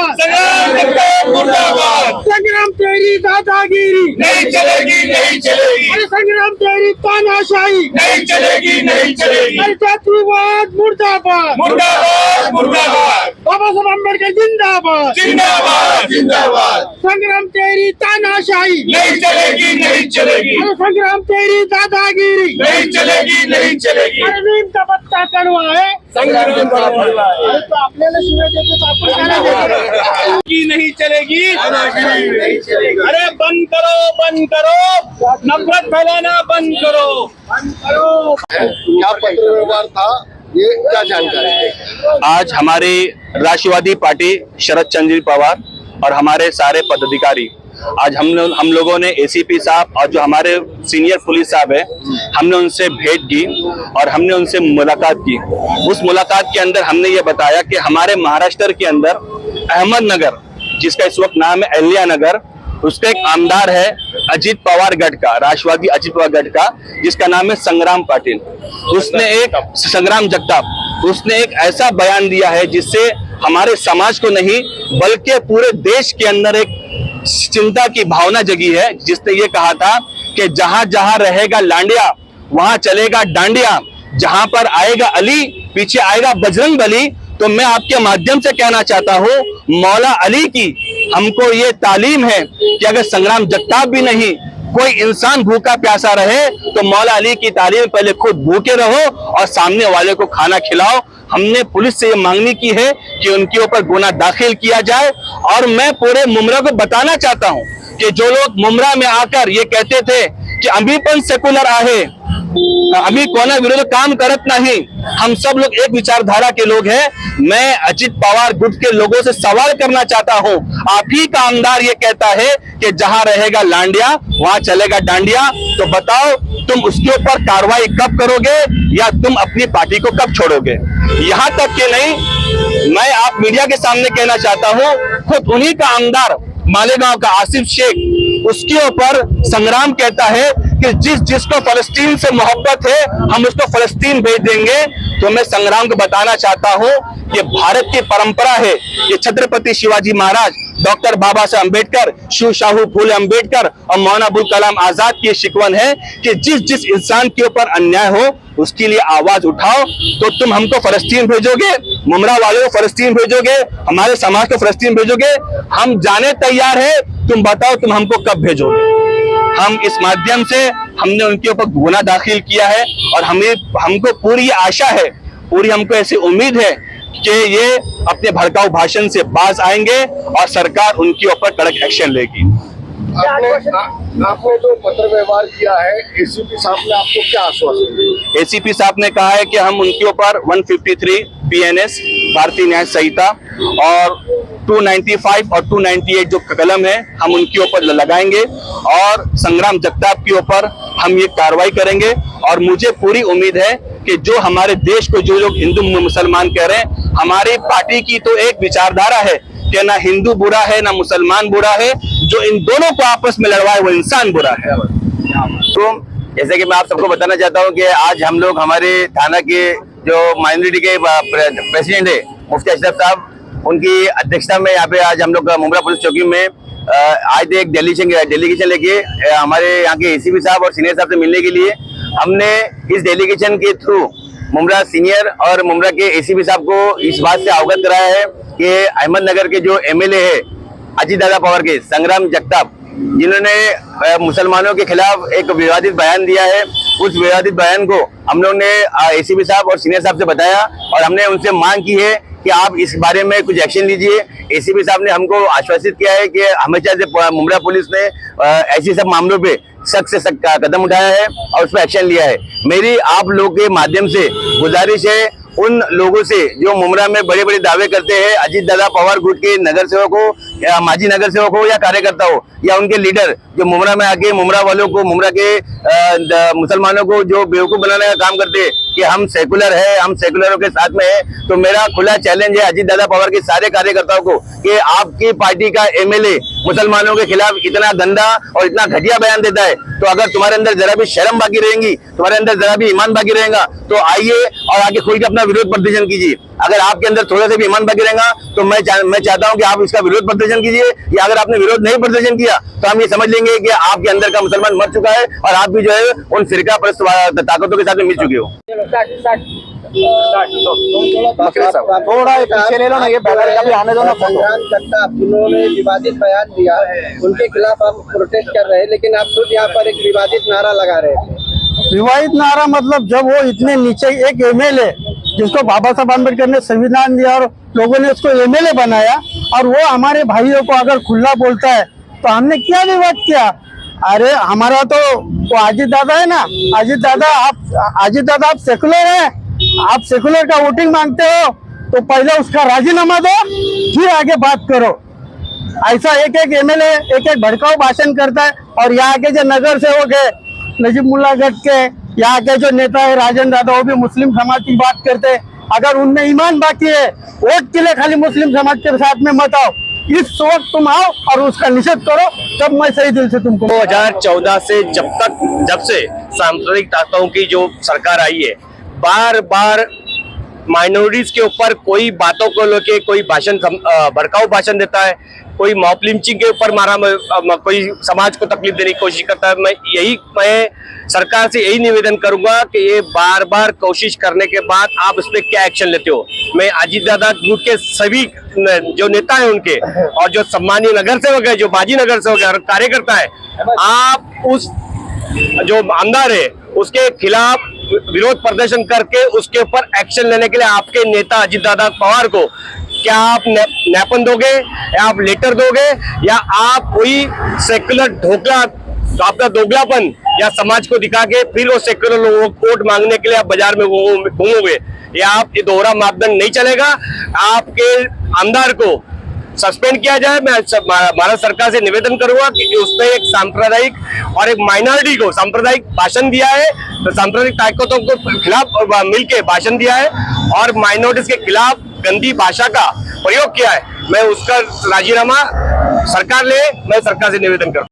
संग्राम जगताप मुर्दाबाद। संग्राम तेरी दादागिरी नहीं चलेगी, नहीं चलेगी, अरे संग्राम तेरी तानाशाही नहीं चलेगी, नहीं चलेगी। अरे जातिवाद मुर्दाबाद मुर्दाबाद, मुर्दाबाद, बाबा साहब अम्बेडकर जिंदाबाद जिंदाबाद, जिंदाबाद। संग्राम तेरी तानाशाही नहीं चलेगी, नहीं चलेगी, अरे संग्राम तेरी दादागिरी नहीं चलेगी, नहीं चलेगी। अरे नीम का पत्ता कड़वा है संग्राम जगताप मुर्दाबाद। अरे तो आपल्याला शिवाय देते तो आपण काय देतो? की नहीं चलेगी, नहीं चलेगी। अरे बंद करो, बंद करो, नफरत फैलाना बंद करो। क्या पत्र व्यवहार था, ये क्या जानकारी है? आज हमारी राष्ट्रवादी पार्टी शरद चंद्र पवार और हमारे सारे पदाधिकारी आज हम लोगों ने एसीपी साहब और जो हमारे सीनियर पुलिस साहब है, हमने उनसे भेंट की और हमने उनसे मुलाकात की। उस मुलाकात के अंदर हमने ये बताया कि हमारे महाराष्ट्र के अंदर अहमदनगर, जिसका इस वक्त नाम है अहिल्या नगर, उसका एक आमदार है अजित पवार गढ़ का, राष्ट्रवादी अजित पवार गढ़ का, जिसका नाम है संग्राम पाटिल। उसने एक संग्राम जगताप, उसने एक ऐसा बयान दिया है जिससे हमारे समाज को नहीं बल्कि पूरे देश के अंदर एक चिंता की भावना जगी है। जिसने ये कहा था कि जहां जहां रहेगा लांडिया वहां चलेगा डांडिया, जहां पर आएगा अली पीछे आएगा बजरंग बली। तो मैं आपके माध्यम से कहना चाहता हूं, मौला अली की हमको ये तालीम है कि अगर संग्राम जगताप भी नहीं, कोई इंसान भूखा प्यासा रहे तो मौला अली की तालीम पहले खुद भूखे रहो और सामने वाले को खाना खिलाओ। हमने पुलिस से ये मांगनी की है कि उनके ऊपर गुना दाखिल किया जाए। और मैं पूरे मुमरा को बताना चाहता हूं कि जो लोग मुमरा में आकर ये कहते थे कि अभी पण सेक्युलर आहे, अभी कोना विरोध काम करत नहीं, हम सब लोग एक विचारधारा के लोग हैं। मैं अजित पवार गुट के लोगों से सवाल करना चाहता हूं, आप ही का आमदार ये कहता है कि जहां रहेगा लांडिया वहां चलेगा डांडिया, तो बताओ तुम उसके ऊपर कार्रवाई कब करोगे या तुम अपनी पार्टी को कब छोड़ोगे? यहां तक कि नहीं, मैं आप मीडिया के सामने कहना चाहता हूं, खुद उन्हीं का आमदार मालेगांव का आसिफ शेख, उसके ऊपर संग्राम कहता है कि जिसको फलस्तीन से मोहब्बत है हम उसको फलस्तीन भेज देंगे। तो मैं संग्राम को बताना चाहता हूं कि भारत की परंपरा है, ये छत्रपति शिवाजी महाराज, डॉक्टर बाबा साहब अम्बेडकर, शिव शाहू फूले अम्बेडकर और मौलाना अबुल कलाम आजाद की शिकवन है कि जिस इंसान के ऊपर अन्याय हो उसके लिए आवाज उठाओ। तो तुम हमको फलस्तीन भेजोगे, मुमरा वालों को फलस्तीन भेजोगे, हमारे समाज को फलस्तीन भेजोगे, हम जाने तैयार है, तुम बताओ तुम हमको कब भेजोगे? हम इस माध्यम से हमने उनके ऊपर गुना दाखिल किया है और हमको पूरी आशा है, पूरी हमको ऐसी उम्मीद है कि ये अपने भड़काऊ भाषण से बाज आएंगे और सरकार उनके ऊपर कड़क एक्शन लेगी। आपने जो पत्र व्यवहार किया है, एसीपी साहब ने आपको क्या आश्वासन दिया? एसीपी साहब ने कहा है कि हम उनके ऊपर 153 PNS भारतीय न्याय संहिता और 295 और 298 जो कलम है हम उनके ऊपर लगाएंगे और संग्राम जगताप के ऊपर हम ये कार्रवाई करेंगे। और मुझे पूरी उम्मीद है कि जो हमारे देश को जो लोग हिंदू मुसलमान कह रहे हैं, हमारी पार्टी की तो एक विचारधारा है कि ना हिंदू बुरा है ना मुसलमान बुरा है, जो इन दोनों को आपस में लड़वाए वो इंसान बुरा है। तो जैसे कि मैं आप सबको बताना चाहता हूं कि आज हम लोग हमारे थाना के जो माइनॉरिटी के प्रेसिडेंट है मुफ्ती अशरफ साहब, उनकी अध्यक्षता में यहाँ पे आज हम लोग मुमरा पुलिस चौकी में आए थे एक डेलीगेशन लेके हमारे यहाँ के एसीपी साहब और सीनियर साहब से मिलने के लिए। हमने इस डेलीगेशन के थ्रू मुमरा सीनियर और मुमरा के एसीपी साहब को इस बात से अवगत कराया है कि अहमदनगर के जो एमएलए है अजित दादा पवार के संग्राम जगताप, जिन्होंने मुसलमानों के खिलाफ एक विवादित बयान दिया है, उस विवादित बयान को हम लोग ने एसीपी साहब और सीनियर साहब से बताया और हमने उनसे मांग की है कि आप इस बारे में कुछ एक्शन लीजिए। एसीपी साहब ने हमको आश्वासित किया है कि हमेशा से मुमरा पुलिस ने ऐसे सब मामलों पे सख्त से सख्त कदम उठाया है और उस पर एक्शन लिया है। मेरी आप लोग के माध्यम से गुजारिश है उन लोगों से जो मुमरा में बड़े बड़े दावे करते हैं, अजित दादा पवार गुट के नगर सेवक हो या माजी नगर सेवक हो या कार्यकर्ता हो या उनके लीडर, जो मुमरा में आके मुमरा वालों को, मुमरा के मुसलमानों को जो बेवकूफ बनाने का काम करते हैं कि हम सेकुलर है, हम सेकुलरों के साथ में है, तो मेरा खुला चैलेंज है अजित दादा पवार के सारे कार्यकर्ताओं को कि आपकी पार्टी का एमएलए मुसलमानों के खिलाफ इतना गंदा और इतना घटिया बयान देता है, तो अगर तुम्हारे अंदर जरा भी शर्म बाकी रहेंगी, तुम्हारे अंदर जरा भी ईमान बाकी रहेगा, तो आइए और आगे खुल के अपना विरोध प्रदर्शन कीजिए। अगर आपके अंदर थोड़ा सा भी ईमान बाकी रहेगा तो मैं चाहता हूं कि आप इसका विरोध प्रदर्शन कीजिए, या अगर आपने विरोध नहीं प्रदर्शन किया तो हम ये समझ लेंगे कि आपके अंदर का मुसलमान मर चुका है और आप भी जो है उन फिरका परस्त ताकतों के साथ में मिल चुके हो। थोड़ा पीछे ले लो ना, ये बैनर का भी आने दो ना। संग्राम जगताप जिन्होंने विवादित बयान दिया, उनके खिलाफ आप प्रोटेस्ट कर रहे हैं, लेकिन आप खुद यहाँ पर एक विवादित नारा लगा रहे हैं। विवादित नारा मतलब जब वो इतने नीचे एक एमएलए जिसको बाबा साहब अम्बेडकर ने संविधान दिया और लोगों ने उसको एमएलए बनाया, और वो हमारे भाइयों को अगर खुला बोलता है तो हमने क्या विवाद किया? अरे हमारा तो वो अजीत दादा है ना, अजीत दादा आप सेकुलर है, आप सेकुलर का वोटिंग मांगते हो तो पहले उसका राजीनामा दो, फिर आगे बात करो। ऐसा एक एक एमएलए एक एक भड़काऊ भाषण करता है, और यहाँ के जो नगर सेवक है नजीब मुल्ला गढ़ के, यहाँ के जो नेता है राजन दादा, वो भी मुस्लिम समाज की बात करते हैं। अगर उनमें ईमान बाकी है, वोट के लिए खाली मुस्लिम समाज के साथ में मत आओ, इस वक्त तुम आओ और उसका निषेध करो, तब मैं सही दिल से तुमको। 2014 से जब से सांप्रदायिक ताकतों की जो सरकार आई है, बार बार माइनॉरिटीज के ऊपर कोई बातों को लेके कोई भाषण भड़काऊ भाषण देता है, कोई मॉब लिंचिंग के ऊपर कोई समाज को तकलीफ देने की कोशिश करता है। मैं सरकार से यही निवेदन करूंगा कि ये बार बार कोशिश करने के बाद आप इस पे क्या एक्शन लेते हो। मैं अजीत दादा ग्रुप के सभी जो नेता हैं उनके, और जो सम्मानीय नगर सेवक है, जो माजी नगर सेवक है और कार्यकर्ता है, आप उस जो आमदार है उसके खिलाफ विरोध प्रदर्शन करके उसके ऊपर एक्शन लेने के लिए आपके नेता अजीत दादा पवार को क्या आप ज्ञापन दोगे, या आप लेटर दोगे, या आप कोई सेक्युलर ढोकला, आपका दोगलापन या समाज को दिखा के फिर वो सेक्युलर लोगों को वोट मांगने के लिए आप बाजार में घूमोगे? या आप ये दोहरा मापदंड नहीं चलेगा। आपके आमदार को सस्पेंड किया जाए। मैं भारत सरकार से निवेदन करूंगा कि उसने एक सांप्रदायिक और एक माइनॉरिटी को सांप्रदायिक भाषण दिया है, तो सांप्रदायिक ताकतों को खिलाफ मिलके भाषण दिया है और माइनॉरिटीज के खिलाफ गंदी भाषा का प्रयोग किया है। मैं उसका राजीनामा सरकार ले, मैं सरकार से निवेदन करूं।